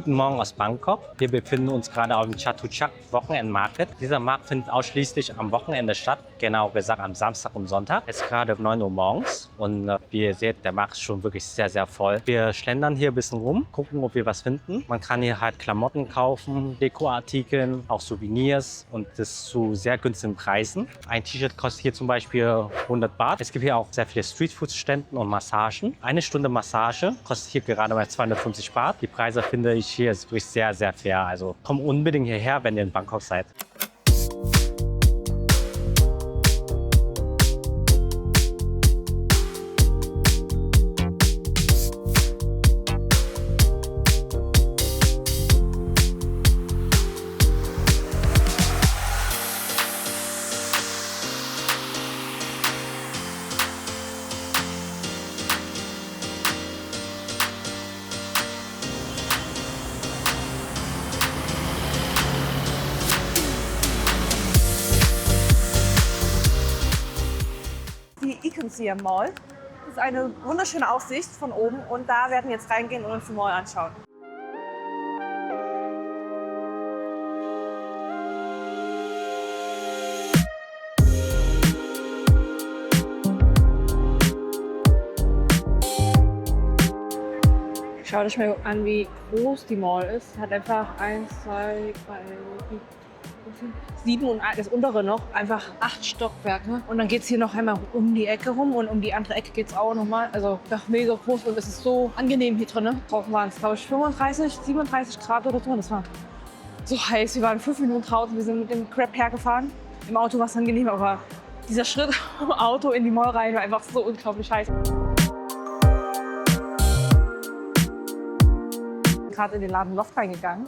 Guten Morgen aus Bangkok. Wir befinden uns gerade auf dem Chatuchak Wochenendmarkt. Dieser Markt findet ausschließlich am Wochenende statt, genau gesagt am Samstag und Sonntag. Es ist gerade 9 Uhr morgens und wie ihr seht, der Markt ist schon wirklich sehr, sehr voll. Wir schlendern hier ein bisschen rum, gucken, ob wir was finden. Man kann hier halt Klamotten kaufen, Dekoartikel, auch Souvenirs und das zu sehr günstigen Preisen. Ein T-Shirt kostet hier zum Beispiel 100 Baht. Es gibt hier auch sehr viele Streetfood-Ständen und Massagen. Eine Stunde Massage kostet hier gerade mal 250 Baht. Die Preise finde ich hier ist wirklich sehr, sehr fair. Also kommt unbedingt hierher, wenn ihr in Bangkok seid. Die Ikensia Mall. Das ist eine wunderschöne Aussicht von oben und da werden wir jetzt reingehen und uns die Mall anschauen. Schaut euch mal an, wie groß die Mall ist. Hat einfach 1, 2, 3, 7 und das untere noch, einfach 8 Stockwerke. Und dann geht es hier noch einmal um die Ecke rum und um die andere Ecke geht es auch nochmal. Also doch mega groß und es ist so angenehm hier drin. Draußen waren es, glaube ich, 35, 37 Grad oder so. Und es war so heiß. Wir waren 5 Minuten draußen, wir sind mit dem Grab hergefahren. Im Auto war es angenehm, aber dieser Schritt vom Auto in die Mall rein war einfach so unglaublich heiß. Gerade in den Laden Loft reingegangen.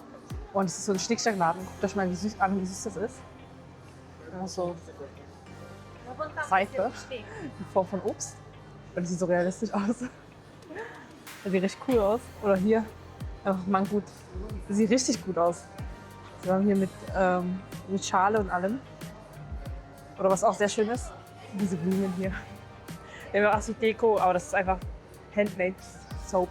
Und es ist so ein Schnickschnackladen. Guckt euch mal, wie süß das ist. So Seife in Form von Obst. Und es sieht so realistisch aus. Das sieht richtig cool aus. Oder hier einfach Manggut. Das sieht richtig gut aus. Wir haben hier mit Schale und allem. Oder was auch sehr schön ist, diese Blumen hier. Wir haben auch so Deko, aber das ist einfach Handmade Soap.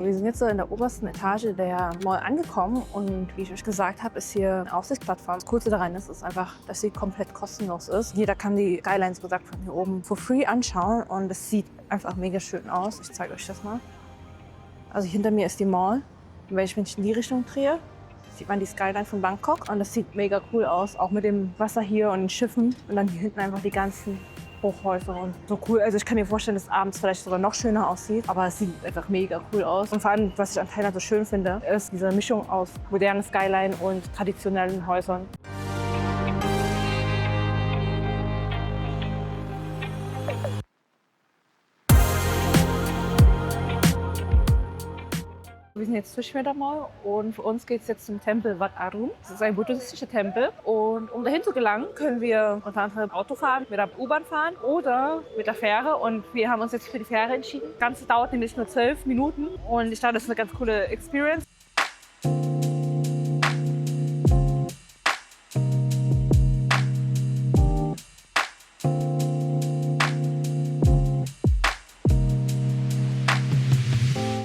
Wir sind jetzt so in der obersten Etage der Mall angekommen und wie ich euch gesagt habe, ist hier eine Aussichtsplattform. Das Coolste daran ist einfach, dass sie komplett kostenlos ist. Jeder kann die Skylines, wie gesagt, von hier oben for free anschauen und es sieht einfach mega schön aus. Ich zeige euch das mal. Also hinter mir ist die Mall. Und wenn ich mich in die Richtung drehe, sieht man die Skyline von Bangkok und das sieht mega cool aus, auch mit dem Wasser hier und den Schiffen und dann hier hinten einfach die ganzen Hochhäuser und so cool. Also ich kann mir vorstellen, dass es abends vielleicht sogar noch schöner aussieht, aber es sieht einfach mega cool aus. Und vor allem, was ich an Thailand so schön finde, ist diese Mischung aus modernen Skyline und traditionellen Häusern. Wir sind jetzt zwischen der Mall und für uns geht es jetzt zum Tempel Wat Arun. Das ist ein buddhistischer Tempel und um dahin zu gelangen, können wir unter anderem Auto fahren, mit der U-Bahn fahren oder mit der Fähre und wir haben uns jetzt für die Fähre entschieden. Das Ganze dauert nämlich nur 12 Minuten und ich glaube, das ist eine ganz coole Experience.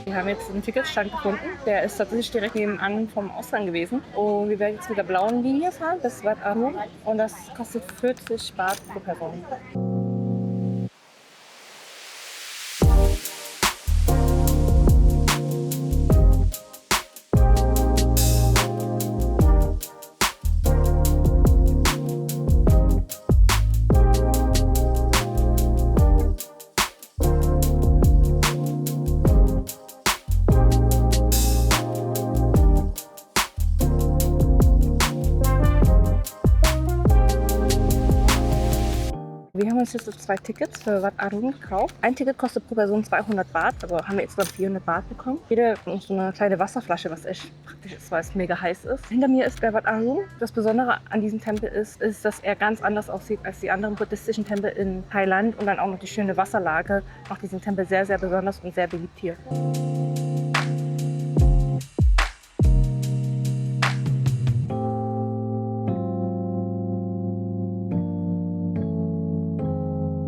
Wir haben jetzt einen Ticketstand gefunden, der ist tatsächlich direkt nebenan vom Ausgang gewesen. Und wir werden jetzt mit der blauen Linie fahren, das Wat Arun und das kostet 40 Baht pro Person. Wir haben uns jetzt so 2 Tickets für Wat Arun gekauft. Ein Ticket kostet pro Person 200 Baht, also haben wir jetzt 400 Baht bekommen. Jeder hat so eine kleine Wasserflasche, was echt praktisch ist, weil es mega heiß ist. Hinter mir ist der Wat Arun. Das Besondere an diesem Tempel ist, dass er ganz anders aussieht als die anderen buddhistischen Tempel in Thailand und dann auch noch die schöne Wasserlage macht diesen Tempel sehr, sehr besonders und sehr beliebt hier.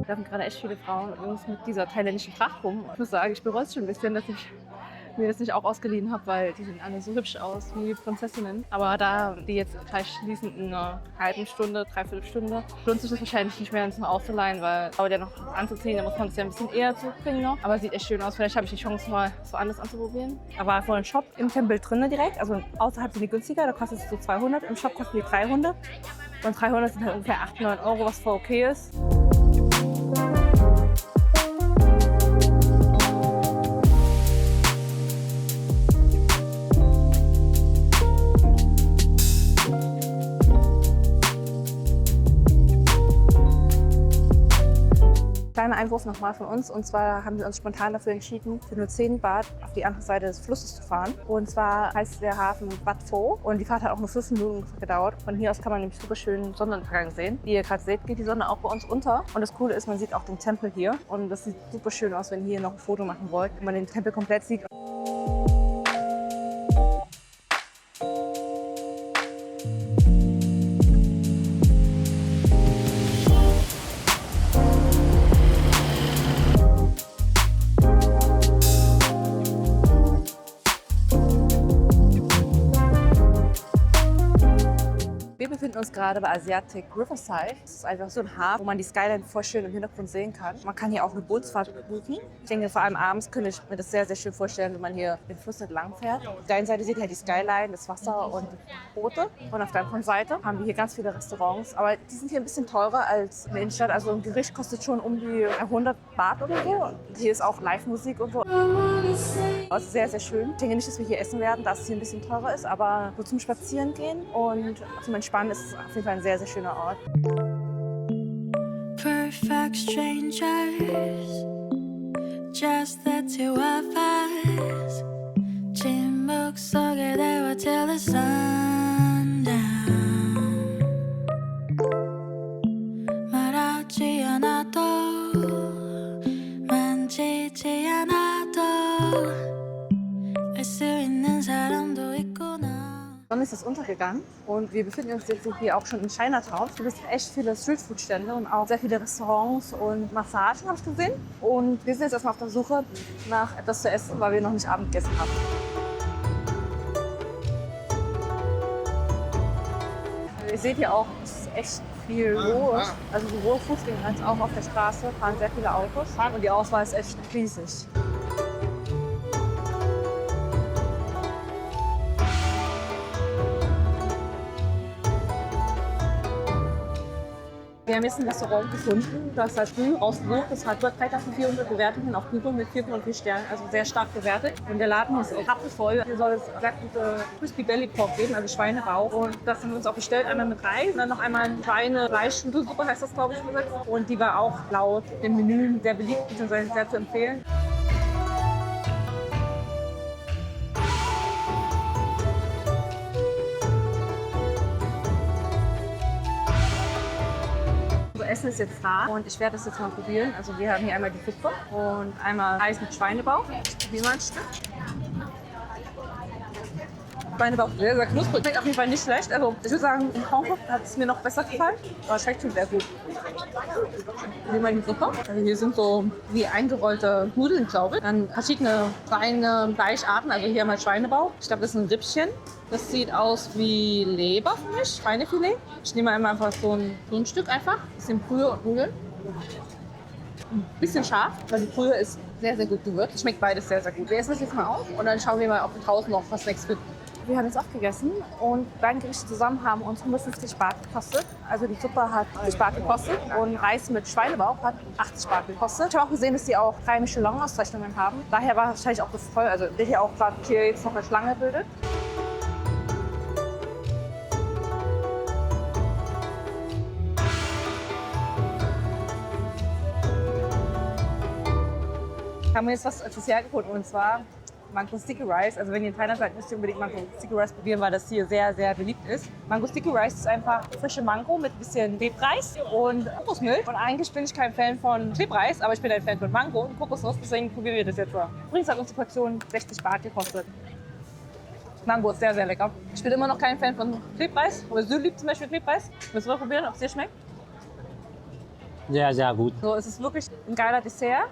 Da haben gerade echt viele Frauen und Jungs mit dieser thailändischen Tracht rum. Ich muss sagen, ich bereue es schon ein bisschen, dass ich mir das nicht auch ausgeliehen habe, weil die sehen alle so hübsch aus wie Prinzessinnen. Aber da die jetzt gleich schließen in einer halben Stunde, dreiviertel Stunde, lohnt sich das wahrscheinlich nicht mehr, uns noch auszuleihen, weil dauert ja noch anzuziehen, da muss man es ja ein bisschen eher zubringen noch. Aber sieht echt schön aus. Vielleicht habe ich die Chance, mal so anders anzuprobieren. Da war vorhin ein Shop im Tempel drin direkt. Also außerhalb sind die günstiger, da kostet es so 200. Im Shop kosten die 300. Und 300 sind halt ungefähr 8, 9 Euro, was voll okay ist. Kleiner Einwurf nochmal von uns, und zwar haben wir uns spontan dafür entschieden, für nur 10 Baht auf die andere Seite des Flusses zu fahren. Und zwar heißt der Hafen Wat Pho und die Fahrt hat auch nur 5 Minuten gedauert. Von hier aus kann man nämlich super schön Sonnenuntergang sehen. Wie ihr gerade seht, geht die Sonne auch bei uns unter. Und das Coole ist, man sieht auch den Tempel hier und das sieht super schön aus, wenn ihr hier noch ein Foto machen wollt, wenn man den Tempel komplett sieht. Wir befinden uns gerade bei Asiatic Riverside. Das ist einfach so ein Hafen, wo man die Skyline voll schön im Hintergrund sehen kann. Man kann hier auch eine Bootsfahrt buchen. Ich denke, vor allem abends könnte ich mir das sehr, sehr schön vorstellen, wenn man hier den Fluss entlang fährt. Auf der einen Seite seht ihr die Skyline, das Wasser und die Boote. Und auf der anderen Seite haben wir hier ganz viele Restaurants. Aber die sind hier ein bisschen teurer als in der Innenstadt. Also ein Gericht kostet schon um die 100 Baht oder so. Hier ist auch Live-Musik und so. Das ist sehr, sehr schön. Ich denke nicht, dass wir hier essen werden, da es hier ein bisschen teurer ist. Aber so zum Spazieren gehen und zum Entspannen ist es auf jeden Fall ein sehr, sehr schöner Ort. Perfect strangers, just the two of us. 침묵 속에 대화 till the sun down. 말하지 않아도 만지지 않아도 알 수 있는 사람도 있구나. Die Sonne ist jetzt untergegangen und wir befinden uns jetzt hier auch schon in Chinatown. Es gibt echt viele Streetfood-Stände und auch sehr viele Restaurants und Massagen, habe ich gesehen. Und wir sind jetzt erstmal auf der Suche nach etwas zu essen, weil wir noch nicht Abend gegessen haben. Ihr seht hier auch, es ist echt viel los. Also sowohl Fußgänger als auch auf der Straße fahren sehr viele Autos und die Auswahl ist echt riesig. Wir haben jetzt ein Restaurant gefunden, das heißt Früh ausgesucht. Das hat über 3400 Bewertungen auf Google mit 4,4 Sternen, also sehr stark bewertet. Und der Laden ist rappelvoll. Hier soll es sehr gute Crispy Belly Pork geben, also Schweinebauch. Und das haben wir uns auch bestellt, einmal mit Reis und dann noch einmal eine Schweine-Fleischnudelsuppe, heißt das, glaube ich, übersetzt. Und die war auch laut dem Menü sehr beliebt, bzw. sehr zu empfehlen. Essen ist jetzt da und ich werde das jetzt mal probieren. Also wir haben hier einmal die Suppe und einmal Reis mit Schweinebauch. Ich probiere mal ein Stück. Schweinebauch sehr, sehr knusprig. Schmeckt auf jeden Fall nicht schlecht. Also ich würde sagen, in Hongkong hat es mir noch besser gefallen. Aber es schmeckt schon sehr gut. Probieren wir die Suppe. Also hier sind so wie eingerollte Nudeln, glaube ich. Dann verschiedene feine Fleischarten. Also hier mal Schweinebauch. Ich glaube, das ist ein Rippchen. Das sieht aus wie Leber für mich, Schweinefilet. Ich nehme einmal einfach so ein Stück einfach. Ein bisschen Brühe und Nudeln. Ein bisschen scharf, weil die Brühe ist sehr, sehr gut gewürzt. Schmeckt beides sehr, sehr gut. Wir essen das jetzt mal auf und dann schauen wir mal, ob wir draußen noch was Snacks finden. Wir haben jetzt aufgegessen und beide Gerichte zusammen haben uns 150 Baht gekostet. Also die Suppe hat 80 Baht gekostet und Reis mit Schweinebauch hat 80 Baht gekostet. Ich habe auch gesehen, dass die auch 3 Michelin-Auszeichnungen haben. Daher war es wahrscheinlich auch das voll. Also wird hier auch gerade hier jetzt noch eine Schlange bildet. haben wir jetzt was Dessert gefunden und zwar Mango Sticky Rice. Also wenn ihr in Thailand seid, müsst ihr unbedingt Mango Sticky Rice probieren, weil das hier sehr, sehr beliebt ist. Mango Sticky Rice ist einfach frische Mango mit ein bisschen Klebreis und Kokosmilch. Und eigentlich bin ich kein Fan von Klebreis, aber ich bin ein Fan von Mango und Kokosnuss, deswegen probieren wir das jetzt so. Übrigens hat unsere Portion 60 Baht gekostet. Mango ist sehr, sehr lecker. Ich bin immer noch kein Fan von Klebreis, aber Sü liebt zum Beispiel Klebreis. Müssen wir probieren, ob es dir schmeckt. Sehr, sehr gut. So, es ist wirklich ein geiler Dessert.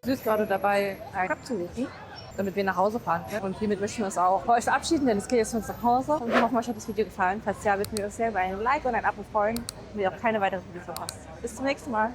Sie ist gerade dabei, einen Cup zu rufen, damit wir nach Hause fahren können. Und hiermit möchten wir uns auch bei euch verabschieden, denn es geht jetzt für uns nach Hause. Und wir hoffen, euch hat das Video gefallen. Falls ja, würden wir uns sehr über ein Like und ein Abo freuen, damit ihr auch keine weiteren Videos verpasst. Bis zum nächsten Mal.